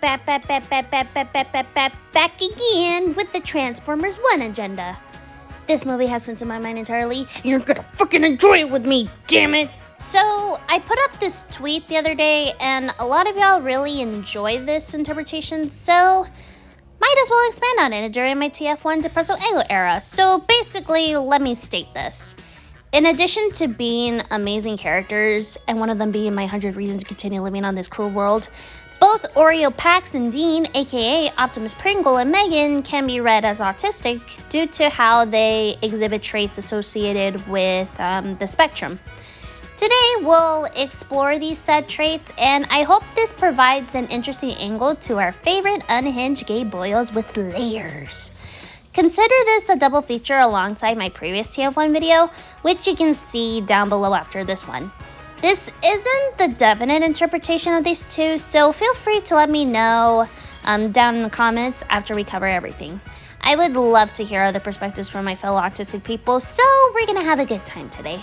back again with the Transformers 1 agenda. This movie has sense in my mind entirely, and you're gonna fucking enjoy it with me, damn it! So, I put up this tweet the other day, and a lot of y'all really enjoy this interpretation, so might as well expand on it during my TF1 Depresso Ego era. So basically, let me state this. In addition to being amazing characters, and one of them being my 100 reasons to continue living on this cruel world, both Oreo Packs and Dean, aka Optimus Pringle and Megan, can be read as autistic due to how they exhibit traits associated with the spectrum. Today, we'll explore these said traits, and I hope this provides an interesting angle to our favorite unhinged gay boyos with layers. Consider this a double feature alongside my previous TF1 video, which you can see down below after this one. This isn't the definite interpretation of these two, so feel free to let me know down in the comments after we cover everything. I would love to hear other perspectives from my fellow autistic people, so we're gonna have a good time today.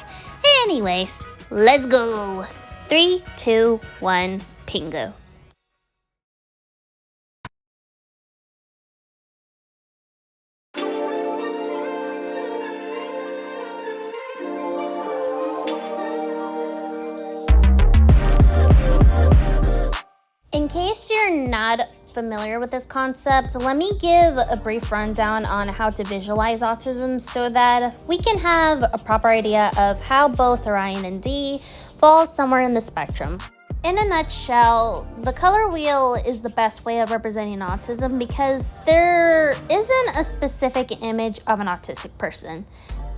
Anyways, let's go! 3, 2, 1, Pingo. In case you're not familiar with this concept, let me give a brief rundown on how to visualize autism so that we can have a proper idea of how both Orion and Dee fall somewhere in the spectrum. In a nutshell, the color wheel is the best way of representing autism because there isn't a specific image of an autistic person.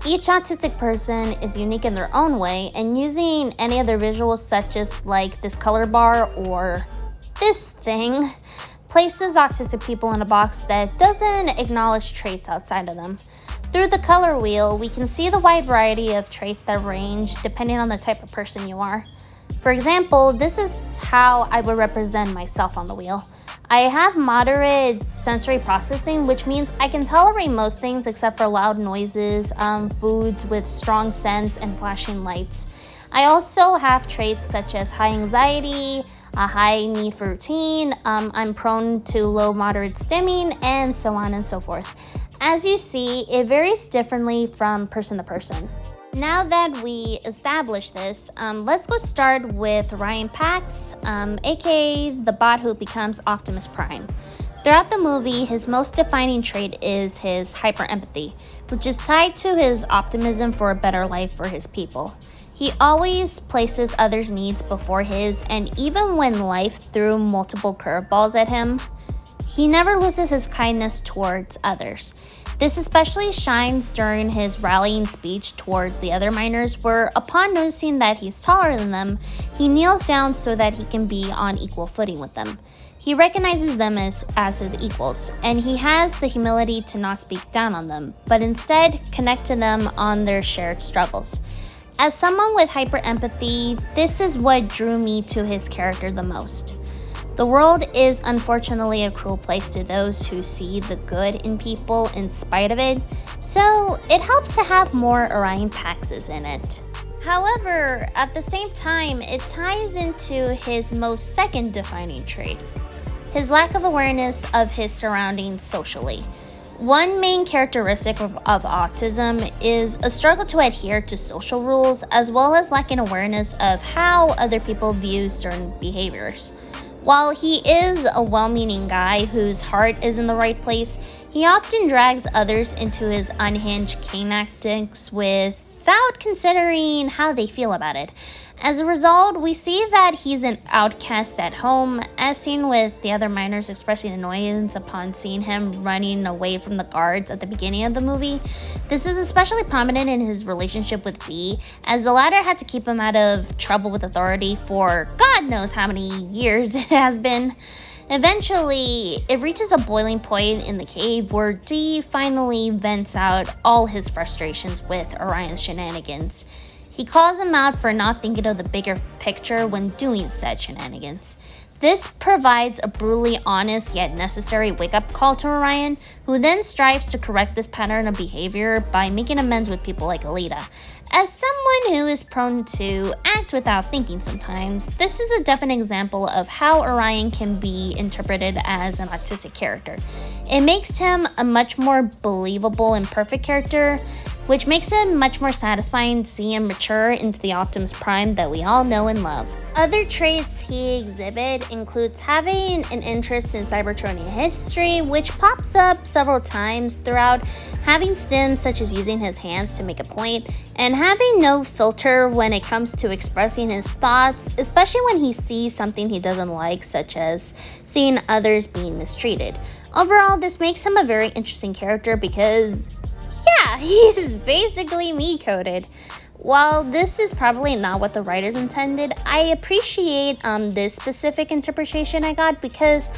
Each autistic person is unique in their own way, and using any other visuals such as like this color bar or this thing places autistic people in a box that doesn't acknowledge traits outside of them. Through the color wheel, we can see the wide variety of traits that range depending on the type of person you are. For example, this is how I would represent myself on the wheel. I have moderate sensory processing, which means I can tolerate most things except for loud noises, foods with strong scents, and flashing lights. I also have traits such as high anxiety, a high need for routine, I'm prone to low moderate stimming, and so on and so forth. As you see, it varies differently from person to person. Now that we established this, let's go start with Orion Pax, aka the bot who becomes Optimus Prime. Throughout the movie, his most defining trait is his hyper-empathy, which is tied to his optimism for a better life for his people. He always places others' needs before his, and even when life threw multiple curveballs at him, he never loses his kindness towards others. This especially shines during his rallying speech towards the other miners, where upon noticing that he's taller than them, he kneels down so that he can be on equal footing with them. He recognizes them as his equals, and he has the humility to not speak down on them, but instead connect to them on their shared struggles. As someone with hyper-empathy, this is what drew me to his character the most. The world is unfortunately a cruel place to those who see the good in people in spite of it, so it helps to have more Orion Paxes in it. However, at the same time, it ties into his most second defining trait, his lack of awareness of his surroundings socially. One main characteristic of autism is a struggle to adhere to social rules, as well as lacking awareness of how other people view certain behaviors. While he is a well-meaning guy whose heart is in the right place, he often drags others into his unhinged cane antics without considering how they feel about it. As a result, we see that he's an outcast at home, as seen with the other miners expressing annoyance upon seeing him running away from the guards at the beginning of the movie. This is especially prominent in his relationship with Dee, as the latter had to keep him out of trouble with authority for God knows how many years it has been. Eventually, it reaches a boiling point in the cave where Dee finally vents out all his frustrations with Orion's shenanigans. He calls him out for not thinking of the bigger picture when doing said shenanigans. This provides a brutally honest yet necessary wake-up call to Orion, who then strives to correct this pattern of behavior by making amends with people like Alita. As someone who is prone to act without thinking sometimes, this is a definite example of how Orion can be interpreted as an autistic character. It makes him a much more believable and perfect character, which makes it much more satisfying to see him mature into the Optimus Prime that we all know and love. Other traits he exhibits includes having an interest in Cybertronian history, which pops up several times throughout, having stims such as using his hands to make a point, and having no filter when it comes to expressing his thoughts, especially when he sees something he doesn't like, such as seeing others being mistreated. Overall, this makes him a very interesting character because yeah, he's basically me-coded. While this is probably not what the writers intended, I appreciate this specific interpretation I got because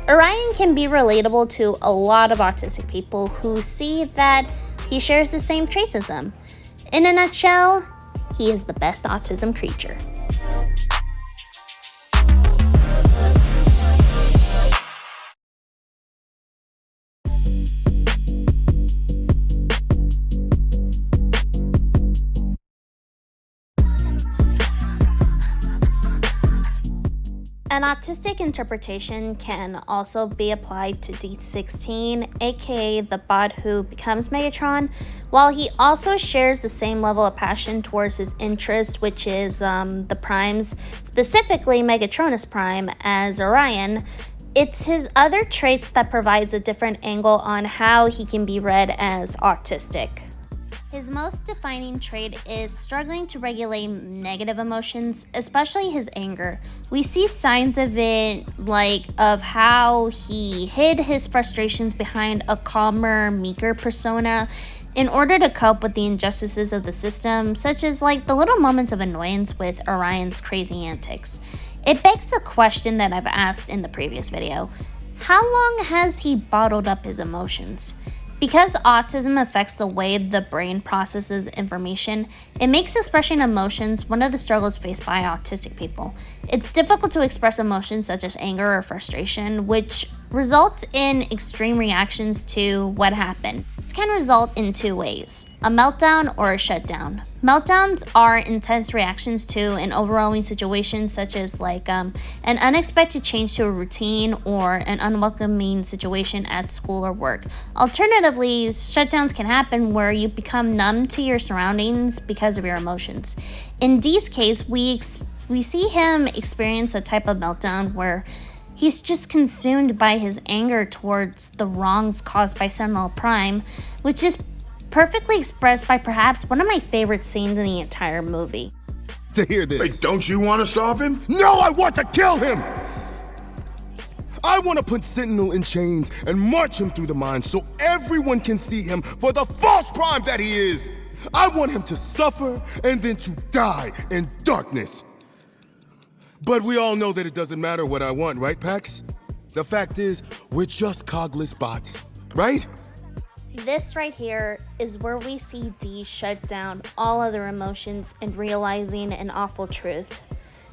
Orion can be relatable to a lot of autistic people who see that he shares the same traits as them. In a nutshell, he is the best autism creature. An autistic interpretation can also be applied to D16, aka the bot who becomes Megatron, while he also shares the same level of passion towards his interest, which is the primes, specifically Megatronus Prime as Orion. It's his other traits that provides a different angle on how he can be read as autistic. His most defining trait is struggling to regulate negative emotions, especially his anger. We see signs of it, of how he hid his frustrations behind a calmer, meeker persona in order to cope with the injustices of the system, such as the little moments of annoyance with Orion's crazy antics. It begs the question that I've asked in the previous video: how long has he bottled up his emotions? Because autism affects the way the brain processes information, it makes expressing emotions one of the struggles faced by autistic people. It's difficult to express emotions such as anger or frustration, which results in extreme reactions to what happened. This can result in two ways: a meltdown or a shutdown. Meltdowns are intense reactions to an overwhelming situation, such as an unexpected change to a routine or an unwelcoming situation at school or work. Alternatively, shutdowns can happen where you become numb to your surroundings because of your emotions. In Dee's case, we see him experience a type of meltdown where he's just consumed by his anger towards the wrongs caused by Sentinel Prime, which is perfectly expressed by perhaps one of my favorite scenes in the entire movie. To hear this. Wait, don't you want to stop him? No, I want to kill him! I want to put Sentinel in chains and march him through the mines so everyone can see him for the false Prime that he is! I want him to suffer and then to die in darkness. But we all know that it doesn't matter what I want, right, Pax? The fact is, we're just cogless bots, right? This right here is where we see Dee shut down all other emotions and realizing an awful truth,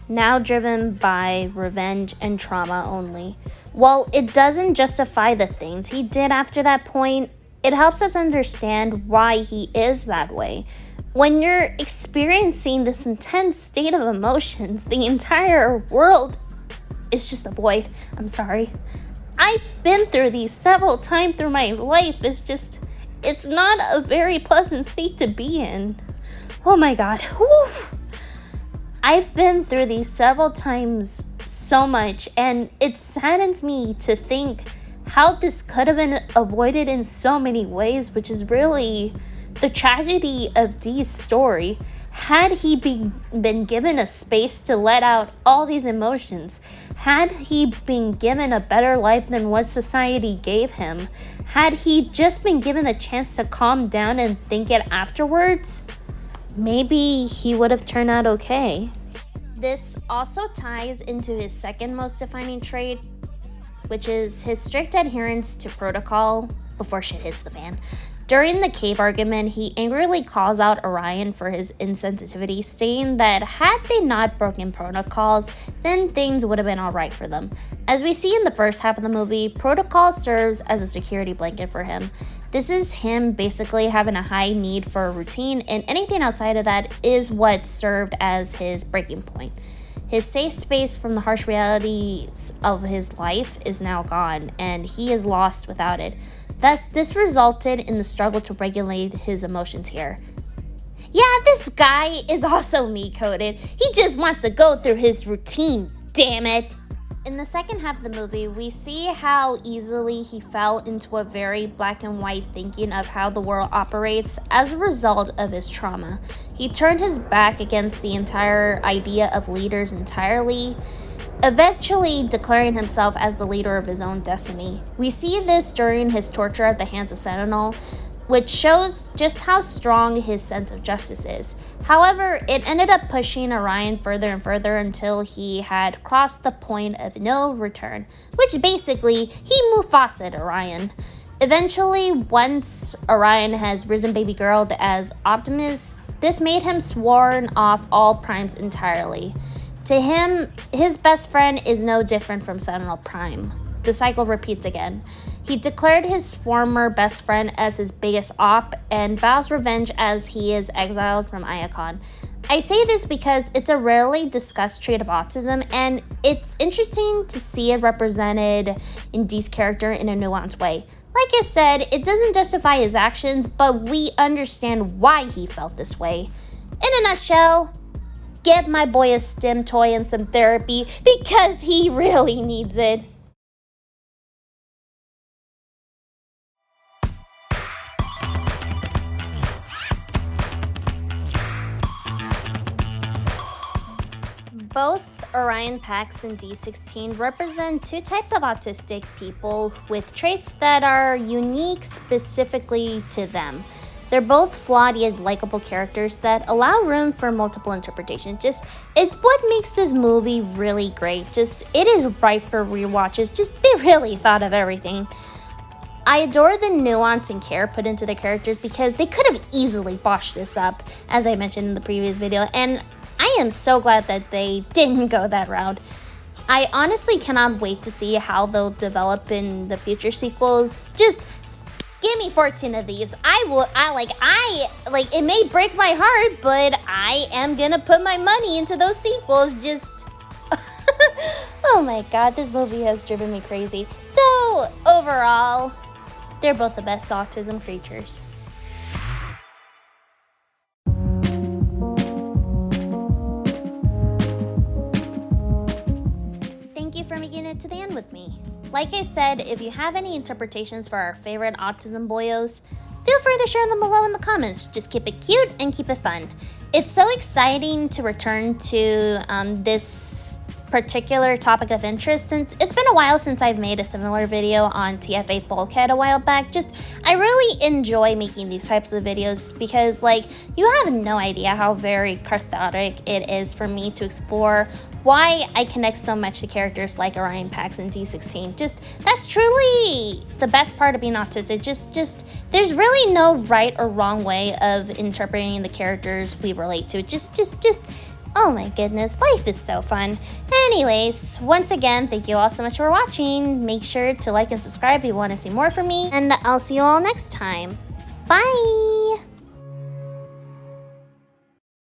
now driven by revenge and trauma only. While it doesn't justify the things he did after that point, it helps us understand why he is that way. When you're experiencing this intense state of emotions, the entire world is just a void. I'm sorry. I've been through these several times through my life. It's not a very pleasant state to be in. Oh my God. Whew. I've been through these several times so much, and it saddens me to think how this could have been avoided in so many ways, which is really the tragedy of Dee's story. Had he been given a space to let out all these emotions, had he been given a better life than what society gave him, had he just been given a chance to calm down and think it afterwards, maybe he would have turned out okay. This also ties into his second most defining trait, which is his strict adherence to protocol before shit hits the fan. During the cave argument, he angrily calls out Orion for his insensitivity, stating that had they not broken protocols, then things would have been alright for them. As we see in the first half of the movie, protocol serves as a security blanket for him. This is him basically having a high need for a routine, and anything outside of that is what served as his breaking point. His safe space from the harsh realities of his life is now gone, and he is lost without it. Thus, this resulted in the struggle to regulate his emotions here. Yeah, this guy is also me-coded. He just wants to go through his routine, damn it. In the second half of the movie, we see how easily he fell into a very black and white thinking of how the world operates as a result of his trauma. He turned his back against the entire idea of leaders entirely, eventually declaring himself as the leader of his own destiny. We see this during his torture at the hands of Sentinel, which shows just how strong his sense of justice is. However, it ended up pushing Orion further and further until he had crossed the point of no return, which basically, he Mufasa'd Orion. Eventually, once Orion has risen baby girled as Optimus, this made him sworn off all primes entirely. To him, his best friend is no different from Sentinel Prime. The cycle repeats again. He declared his former best friend as his biggest op and vows revenge as he is exiled from Iacon. I say this because it's a rarely discussed trait of autism, and it's interesting to see it represented in Dee's character in a nuanced way. Like I said, it doesn't justify his actions, but we understand why he felt this way. In a nutshell, give my boy a stim toy and some therapy because he really needs it. Both Orion Pax and D16 represent two types of autistic people with traits that are unique specifically to them. They're both flawed yet likable characters that allow room for multiple interpretations. It's what makes this movie really great. It is ripe for rewatches. They really thought of everything. I adore the nuance and care put into the characters because they could have easily botched this up, as I mentioned in the previous video, and I am so glad that they didn't go that route. I honestly cannot wait to see how they'll develop in the future sequels. Just give me 14 of these. It may break my heart, but I am gonna put my money into those sequels. Oh my god, this movie has driven me crazy. So, overall, they're both the best autism creatures. Thank you for making it to the end with me. Like I said, if you have any interpretations for our favorite autism boyos, feel free to share them below in the comments. Just keep it cute and keep it fun. It's so exciting to return to this particular topic of interest since it's been a while since I've made a similar video on TFA Bulkhead a while back. I really enjoy making these types of videos because you have no idea how very cathartic it is for me to explore why I connect so much to characters like Orion Pax and D16. That's truly the best part of being autistic. There's really no right or wrong way of interpreting the characters we relate to. Oh my goodness, life is so fun. Anyways, once again, thank you all so much for watching. Make sure to like and subscribe if you want to see more from me, and I'll see you all next time. Bye!